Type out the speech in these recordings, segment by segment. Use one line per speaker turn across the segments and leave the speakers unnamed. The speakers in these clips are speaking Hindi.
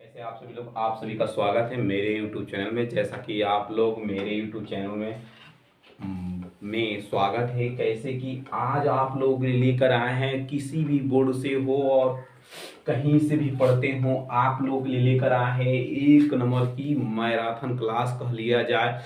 कैसे आप सभी का स्वागत है मेरे YouTube चैनल में। जैसा कि आप लोग मेरे YouTube चैनल में स्वागत है। कैसे कि आज आप लोग लेकर आए हैं, किसी भी बोर्ड से हो और कहीं से भी पढ़ते हो, आप लोग लेकर आए हैं एक नंबर की मैराथन क्लास कह लिया जाए।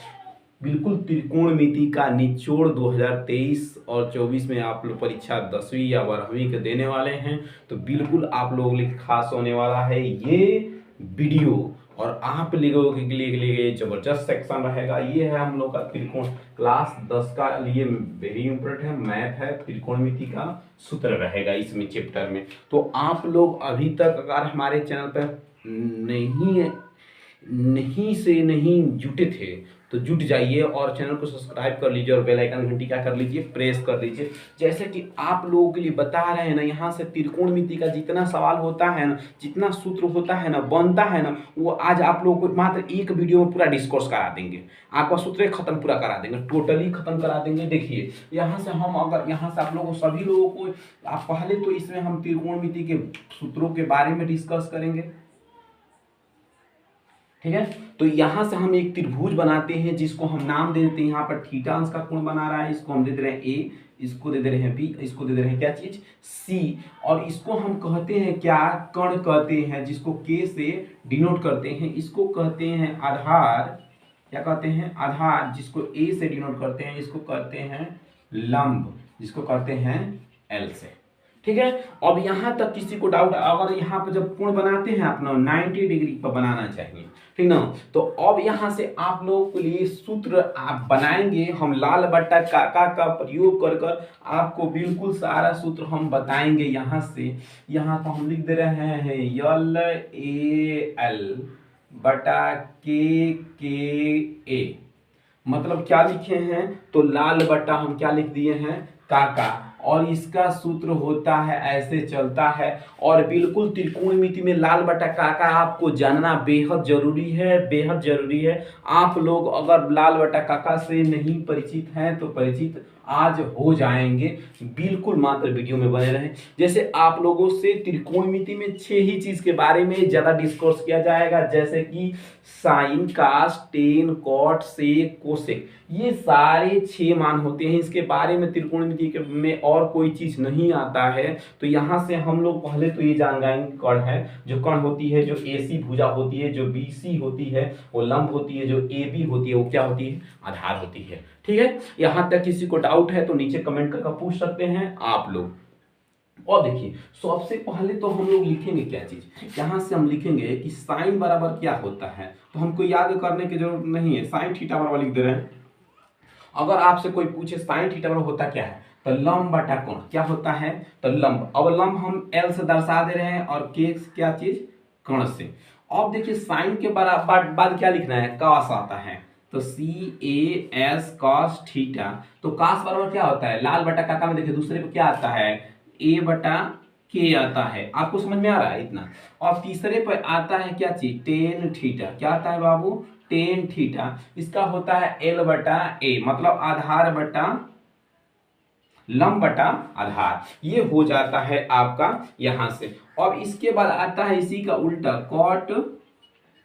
बिल्कुल त्रिकोणमिति का निचोड़ 2023 और 24 में आप लोग परीक्षा 10वीं या 12वीं के देने वाले हैं, तो बिल्कुल आप लोगों के लिए खास होने वाला है ये वीडियो। और आप लोगों के लिए जबरदस्त सेक्शन रहेगा। ये है हम लोग का त्रिकोण क्लास 10 का लिए वेरी इंपॉर्टेंट है, मैथ है, त्रिकोणमिति का सूत्र रहेगा इसमें चैप्टर में। तो आप लोग अभी तक अगर हमारे चैनल पर नहीं नहीं जुटे थे तो जुट जाइए और चैनल को सब्सक्राइब कर लीजिए और बेल आइकन घंटी क्या कर लीजिए, प्रेस कर लीजिए। जैसे कि आप लोगों के लिए बता रहे हैं ना, यहाँ से त्रिकोणमिति का जितना सवाल होता है ना, जितना सूत्र होता है ना, बनता है ना, वो आज आप लोगों को मात्र एक वीडियो में पूरा डिस्कोर्स करा देंगे। आपका सूत्र खत्म पूरा करा देंगे, टोटली खत्म करा देंगे। देखिए यहाँ से हम अगर यहाँ से आप लोगों सभी लोगों को आप पहले तो इसमें हम त्रिकोणमिति के सूत्रों के बारे में डिस्कस करेंगे, ठीक है। तो यहां से हम एक त्रिभुज बनाते हैं जिसको हम नाम दे देते हैं, यहाँ पर थीटा अंश का कोण बना रहा है, इसको हम दे दे रहे हैं ए, इसको दे दे रहे हैं बी, इसको दे दे रहे हैं क्या चीज सी। और इसको हम कहते हैं क्या, कण कहते हैं, जिसको के से डिनोट करते हैं। इसको कहते हैं आधार, क्या कहते हैं आधार, जिसको ए से डिनोट करते हैं। इसको कहते हैं लंब, जिसको कहते हैं एल से, ठीक है। अब यहां तक किसी को डाउट, अगर यहाँ पर जब कोण बनाते हैं अपना 90 डिग्री पर बनाना चाहिए, ठीक ना। तो अब यहां से आप लोगों के लिए सूत्र आप बनाएंगे, हम लाल बट्टा काका का प्रयोग कर कर आपको बिल्कुल सारा सूत्र हम बताएंगे। यहां से यहां तो हम लिख दे रहे हैं यल ए एल बटा के ए, मतलब क्या लिखे हैं, तो लाल बट्टा हम क्या लिख दिए हैं काका, और इसका सूत्र होता है ऐसे चलता है। और बिल्कुल त्रिकोणमिति में लाल बटा काका आपको जानना बेहद जरूरी है, बेहद जरूरी है। आप लोग अगर लाल बटा काका से नहीं परिचित हैं तो परिचित आज हो जाएंगे। बिल्कुल मात्र वीडियो में बने रहें। जैसे आप लोगों से त्रिकोणमिति में 6 ही चीज के बारे में ज्यादा डिस्कोर्स किया जाएगा, जैसे कि साइन, कास, टेन, कॉट, सेक, कोसेक, ये सारे 6 मान होते हैं। इसके बारे में त्रिकोणमिति में और कोई चीज नहीं आता है। तो यहाँ से हम लोग पहले तो ये जान जाएंगे कण है, जो कण होती है, जो एसी भुजा होती है, जो बीसी होती है वो लंब होती है, जो ए बी होती है वो क्या होती है आधार होती है, ठीक है। यहाँ तक किसी को डाउट है तो नीचे कमेंट करके पूछ सकते हैं आप लोग। और देखिए सबसे पहले तो हम लोग लिखेंगे क्या चीज, यहां से हम लिखेंगे कि साइन बराबर क्या होता है। तो हमको याद करने की जरूरत नहीं है, साइन थीटा बराबर लिख दे रहे हैं। अगर आपसे कोई पूछे साइन थीटा बराबर होता क्या है, तो लंब बटा कोण क्या होता है, तो लंब। अब लंब हम एल से दर्शा दे रहे हैं और के क्या चीज कण से। अब देखिए साइन के बराबर बाद क्या लिखना है, कॉस आता है, तो सी ए एस कॉस थीटा। तो कॉस बराबर क्या होता है, लाल बटा काका में देखिए दूसरे पे क्या आता है ए बटा के आता है। आपको समझ में आ रहा है इतना। और तीसरे पर आता है क्या चीज टेन थीटा, क्या आता है बाबू टेन थीटा। इसका होता है एल बटा ए, मतलब आधार बटा लंब बटा आधार, ये हो जाता है आपका यहां से। और इसके बाद आता है इसी का उल्टा कॉट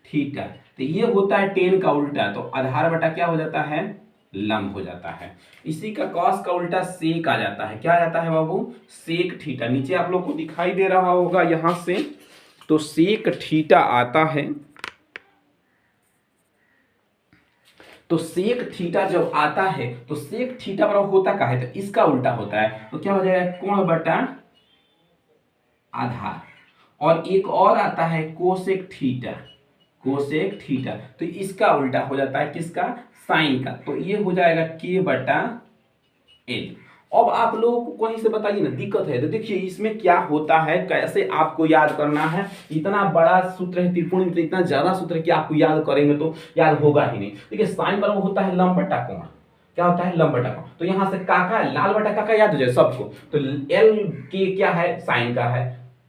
थीटा, तो ये होता है टेन का उल्टा, तो आधार बटा क्या हो जाता है लंब हो जाता है। इसी का कॉस का उल्टा सेक आ जाता है, क्या आ जाता है बाबू सेक थीटा। नीचे आप लोग को दिखाई दे रहा होगा यहां से, तो सेक थीटा आता है। तो सेक थीटा जब आता है तो सेक थीटा बराबर होता क्या है, तो इसका उल्टा होता है, तो क्या हो जाएगा कोण बटा आधार। और एक और आता है कोसेक थीटा, कोसेक थीटा, तो इसका उल्टा हो जाता है किसका साइन का, तो ये हो जाएगा के बटा एल। अब आप लोगों को कहीं से बताइए ना दिक्कत है, तो देखिए इसमें क्या होता है, कैसे आपको याद करना है। इतना बड़ा सूत्र है त्रिकोण में, इतना ज्यादा सूत्र है कि आपको याद करेंगे तो याद होगा ही नहीं। देखिए साइन बराबर होता है लंब बटा कोण, क्या होता है लंब बटा कोण। तो यहां से काका लाल बटा काका याद हो जाए सबको, तो एल के क्या है साइन का है,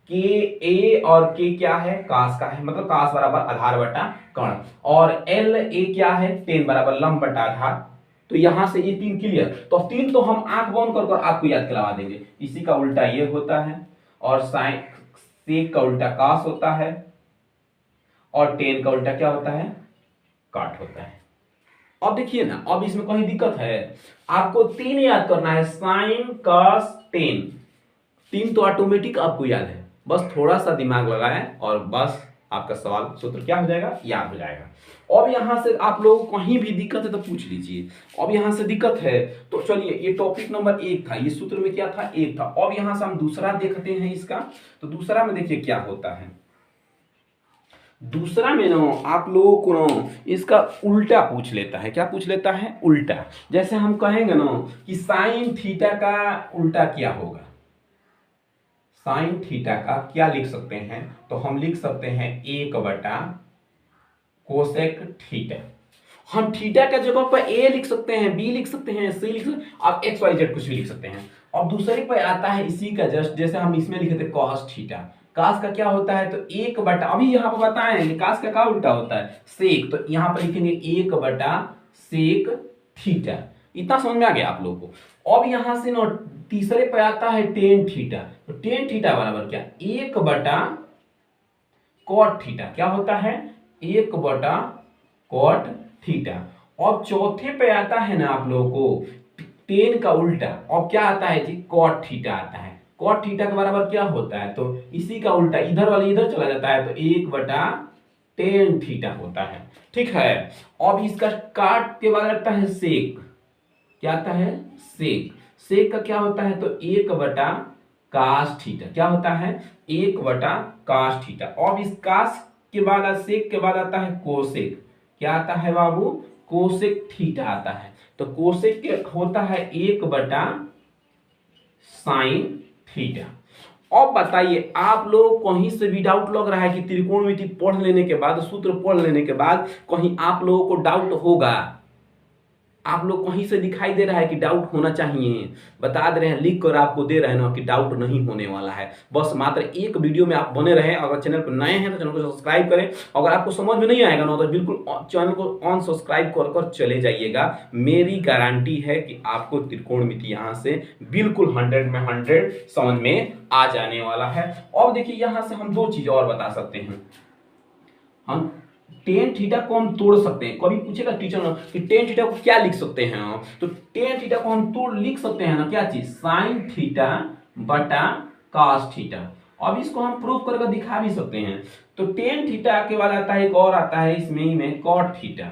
के ए और के क्या है कास का है, मतलब कास बराबर आधार बटा कण। और एल ए क्या है टेन बराबर लंब बटा आधार। तो यहां से ये 3 क्लियर, तो 3 तो हम आंख बंद कर आपको याद करवा देंगे। इसी का उल्टा ये होता है, और साइन सेक का उल्टा कास होता है, और टेन का उल्टा क्या होता है, काट होता है। अब देखिए ना, अब इसमें कहीं दिक्कत है, आपको 3 याद करना है, साइन कॉस टेन, 3 तो ऑटोमेटिक आपको याद है, बस थोड़ा सा दिमाग लगाएं और बस आपका सवाल सूत्र क्या हो जाएगा, याद हो जाएगा। अब यहां से आप लोगों को कहीं भी दिक्कत है तो पूछ लीजिए। अब यहां से दिक्कत है तो चलिए, ये टॉपिक नंबर 1 था, ये सूत्र में क्या था, 1 था। अब यहां से हम दूसरा देखते हैं इसका, तो दूसरा में देखिए क्या होता है। दूसरा में ना आप लोगों को ना इसका उल्टा पूछ लेता है, क्या पूछ लेता है, उल्टा। जैसे हम कहेंगे ना कि साइन थीटा का उल्टा क्या होगा, साइन थीटा का क्या लिख सकते हैं, तो हम लिख सकते हैं 1 बटा कोसेक थीटा। हम थीटा का जगह पर ए लिख सकते हैं, बी लिख सकते हैं, सी लिख सकते हैं, आप एक्स वाई जेड कुछ भी लिख सकते हैं। और दूसरे पर आता है इसी का जस्ट, जैसे हम इसमें लिखे थे कॉस थीटा, कास का क्या होता है, तो 1 बटा, अभी यहाँ पर बताए कि कास का क्या उल्टा होता है, सेक, तो यहाँ पर लिखेंगे 1 बटा सेक थीटा। इतना समझ में आ गया आप लोगों को। अब यहां से ना तीसरे पे आता है टेन थीटा, तो टेन थीटा बराबर क्या, 1 बटा कॉट थीटा, क्या होता है, 1 बटा कॉट थीटा। अब चौथे पे आता है ना आप लोगों को टेन का उल्टा, अब क्या आता है जी, कॉट थीटा आता है। कॉट थीटा के बराबर क्या होता है, तो इसी का उल्टा, इधर वाले इधर चला जाता है, तो 1 बटा टेन थीटा होता है। ठीक है, अब इसका काट के बाद आता है सेक, क्या आता है, सेक, सेक का क्या होता है, तो 1 बटा कास थीटा, क्या होता है, 1 बटा कास थीटा। अब इस कास के बाद सेक के बाद आता है कोसेक, क्या आता है बाबू, कोसेक थीटा आता है। तो कोसेक के होता है 1 बटा साइन थीटा। अब बताइए, आप लोग कहीं से भी डाउट लग रहा है कि त्रिकोणमिति पढ़ लेने के बाद, सूत्र पढ़ लेने के बाद कहीं आप लोगों को डाउट होगा, आप लोग कहीं से दिखाई दे रहा है कि डाउट होना चाहिए, बता दे रहे हैं, लिख कर आपको दे रहे हैं ना कि डाउट नहीं होने वाला है। बस मात्र एक वीडियो में आप बने रहें। अगर चैनल पर नए हैं तो चैनल को सब्सक्राइब करें। अगर आपको समझ में नहीं आएगा ना तो बिल्कुल चैनल को ऑन सब्सक्राइब कर चले जाइएगा। मेरी गारंटी है कि आपको त्रिकोणमिति यहाँ से बिल्कुल 100 में 100 समझ में आ जाने वाला है। और देखिए यहाँ से हम 2 चीज और बता सकते हैं, हम टेन थीटा को हम तोड़ सकते हैं। कभी पूछेगा टीचर ना कि टेन थीटा को क्या लिख सकते हैं हम, तो टेन थीटा को हम तोड़ लिख सकते हैं ना, क्या चीज, साइन थीटा बटा कॉस थीटा। अब इसको हम प्रूव करके दिखा भी सकते हैं। तो टेन थीटा के बाद आता है एक और आता है इसमें ही में कॉट थीटा,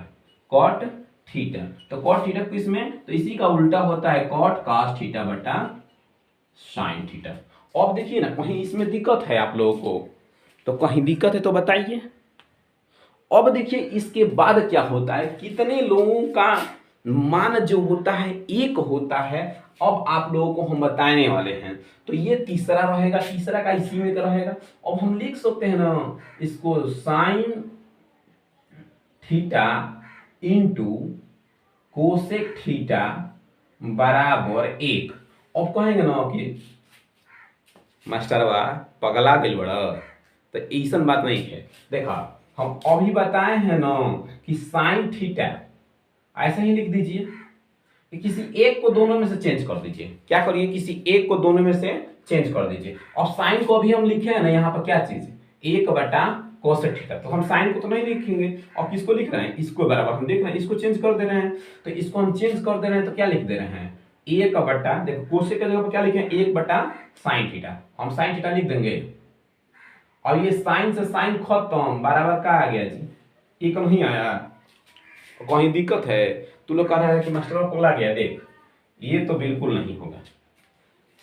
कॉट थीटा। तो कॉट थीटा किसमें, तो इसी का उल्टा होता है कॉट कॉस थीटा बटा साइन थीटा। अब देखिए ना कहीं इसमें दिक्कत है आप लोगों को, तो कहीं दिक्कत है तो बताइए। अब देखिए इसके बाद क्या होता है, कितने लोगों का मान जो होता है 1 होता है। अब आप लोगों को हम बताने वाले हैं, तो ये तीसरा रहेगा, तीसरा का इसी में रहेगा। अब हम लिख सकते हैं ना इसको, sine theta into cosec theta बराबर 1। अब कहेंगे ना कि मास्टरवा पगला गइल बड़ा, तो ऐसा बात नहीं है। देखा, हम अभी बताए हैं ना कि साइन थीटा ऐसे ही लिख दीजिए कि किसी एक को दोनों में से चेंज कर दीजिए। क्या करिए, किसी एक को दोनों में से चेंज कर दीजिए। और साइन को अभी हम लिखे हैं ना यहाँ पर क्या चीज, 1 बटा कोसेक थीटा। तो हम साइन को तो नहीं लिखेंगे, और किसको लिख रहे हैं, इसको बराबर हम देख रहे हैं, इसको चेंज कर दे रहे हैं। तो इसको हम चेंज कर दे रहे हैं, तो क्या लिख दे रहे हैं, 1 बटा, देखो कोसेक की जगह पर क्या लिखे, 1 बटा साइन थीटा, हम साइन थीटा लिख देंगे। और ये साइन से साइन खत्म, बराबर का आ गया जी, एक नहीं आया। कहीं दिक्कत है, तू लोग कह रहा है कि मास्टर पगला गया, देख ये तो बिल्कुल नहीं होगा।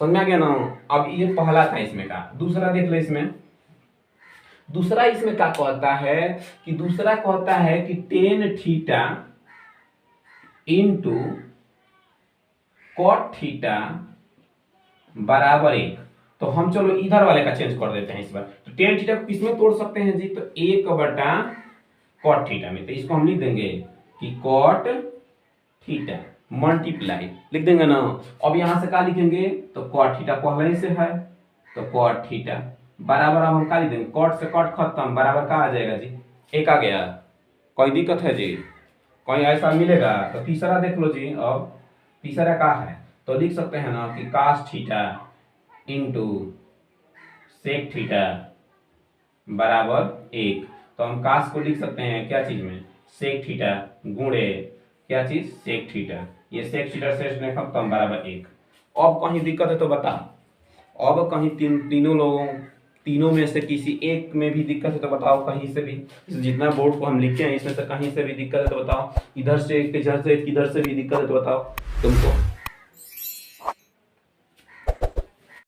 समझ में आ गया ना। अब ये पहला था इसमें का, दूसरा देख ले इसमें। दूसरा इसमें क्या कहता है कि, दूसरा कहता है कि tan theta into cot theta बराबर 1। तो हम चलो इधर वाले का चेंज कर देते हैं इस बार। तो टेन थीटा को किसमें तोड़ सकते हैं जी, तो 1 बटा कॉट थीटा में। तो इसको हम लिख देंगे कि कॉट थीटा मल्टीप्लाई, लिख देंगे ना। अब यहां से क्या लिखेंगे, तो कॉट थीटा पहले ही से है, तो कॉट थीटा बराबर, अब हम क्या लिख देंगे, कॉट से कॉट खत्म, बराबर का आ जाएगा जी, 1 आ गया। कोई दिक्कत है जी, कोई ऐसा मिलेगा। तो तीसरा देख लो जी। अब तीसरा का है, तो लिख सकते हैं ना कि cos theta into sec theta बराबर 1। तो हम काश को लिख सकते हैं क्या चीज में, सेक थीटा गुणे क्या चीज, सेक थीटा। ये सेक थीटा से कम बराबर 1। अब कहीं दिक्कत है तो बता, अब कहीं तीनों में से किसी एक में भी दिक्कत है तो बताओ, कहीं से भी जितना बोर्ड को हम लिखे हैं इसमें से कहीं से भी दिक्कत है तो बताओ, इधर से एक, इधर से भी दिक्कत है तो बताओ तुमको।